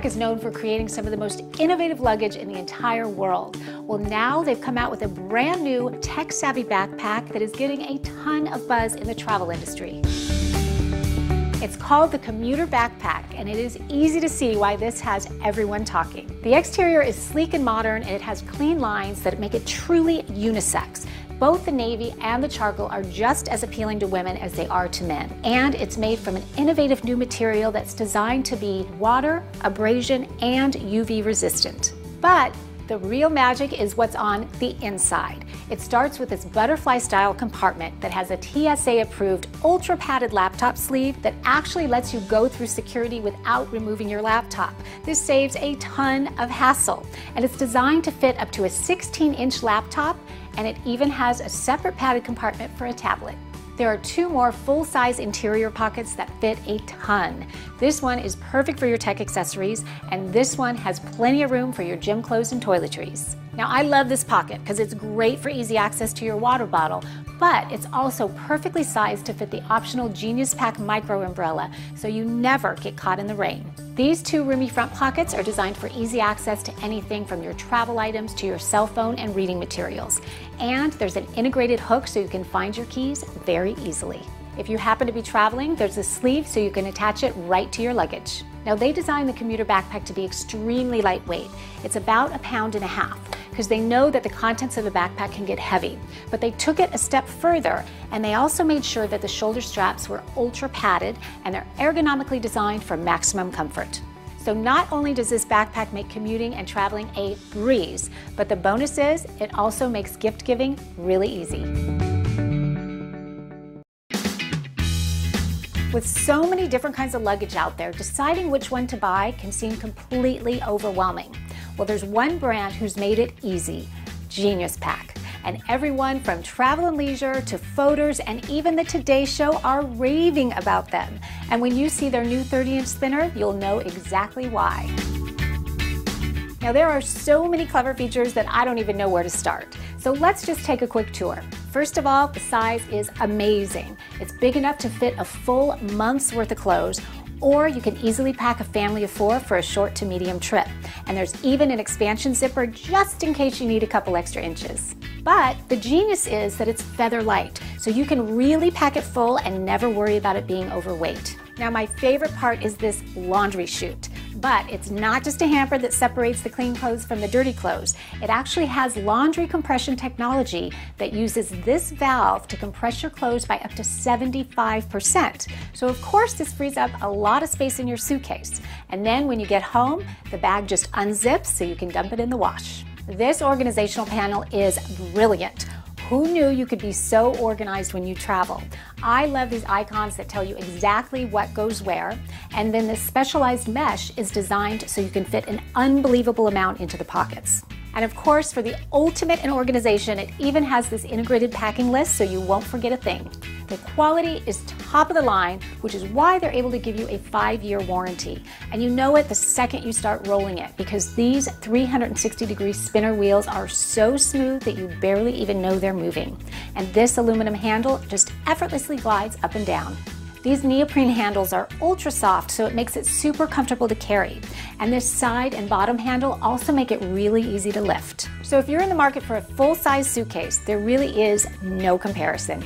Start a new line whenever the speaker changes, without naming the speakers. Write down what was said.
Backpack is known for creating some of the most innovative luggage in the entire world. Well, now they've come out with a brand new tech-savvy backpack that is getting a ton of buzz in the travel industry. It's called the Commuter Backpack, and it is easy to see why this has everyone talking. The exterior is sleek and modern, and it has clean lines that make it truly unisex. Both the navy and the charcoal are just as appealing to women as they are to men. And it's made from an innovative new material that's designed to be water, abrasion, and UV resistant. But the real magic is what's on the inside. It starts with this butterfly-style compartment that has a TSA-approved ultra-padded laptop sleeve that actually lets you go through security without removing your laptop. This saves a ton of hassle, and it's designed to fit up to a 16-inch laptop, and it even has a separate padded compartment for a tablet. There are two more full-size interior pockets that fit a ton. This one is perfect for your tech accessories, and this one has plenty of room for your gym clothes and toiletries. Now, I love this pocket because it's great for easy access to your water bottle, but it's also perfectly sized to fit the optional Genius Pack micro umbrella, so you never get caught in the rain. These two roomy front pockets are designed for easy access to anything from your travel items to your cell phone and reading materials. And there's an integrated hook so you can find your keys very easily. If you happen to be traveling, there's a sleeve so you can attach it right to your luggage. Now, they designed the Commuter Backpack to be extremely lightweight. It's about 1.5 pounds because they know that the contents of a backpack can get heavy. But they took it a step further, and they also made sure that the shoulder straps were ultra padded and they're ergonomically designed for maximum comfort. So not only does this backpack make commuting and traveling a breeze, but the bonus is it also makes gift giving really easy. With so many different kinds of luggage out there, deciding which one to buy can seem completely overwhelming. Well, there's one brand who's made it easy, Genius Pack. And everyone from Travel and Leisure to Photos and even the Today Show are raving about them. And when you see their new 30-inch spinner, you'll know exactly why. Now, there are so many clever features that I don't even know where to start. So let's just take a quick tour. First of all, the size is amazing. It's big enough to fit a full month's worth of clothes, or you can easily pack a family of 4 for a short to medium trip. And there's even an expansion zipper just in case you need a couple extra inches. But the genius is that it's feather light, so you can really pack it full and never worry about it being overweight. Now, my favorite part is this laundry chute. But it's not just a hamper that separates the clean clothes from the dirty clothes. It actually has laundry compression technology that uses this valve to compress your clothes by up to 75%. So of course this frees up a lot of space in your suitcase. And then when you get home, the bag just unzips so you can dump it in the wash. This organizational panel is brilliant. Who knew you could be so organized when you travel? I love these icons that tell you exactly what goes where, and then this specialized mesh is designed so you can fit an unbelievable amount into the pockets. And of course, for the ultimate in organization, it even has this integrated packing list so you won't forget a thing. The quality is top of the line, which is why they're able to give you a 5-year warranty. And you know it the second you start rolling it, because these 360-degree spinner wheels are so smooth that you barely even know they're moving. And this aluminum handle just effortlessly glides up and down. These neoprene handles are ultra soft, so it makes it super comfortable to carry. And this side and bottom handle also make it really easy to lift. So if you're in the market for a full-size suitcase, there really is no comparison.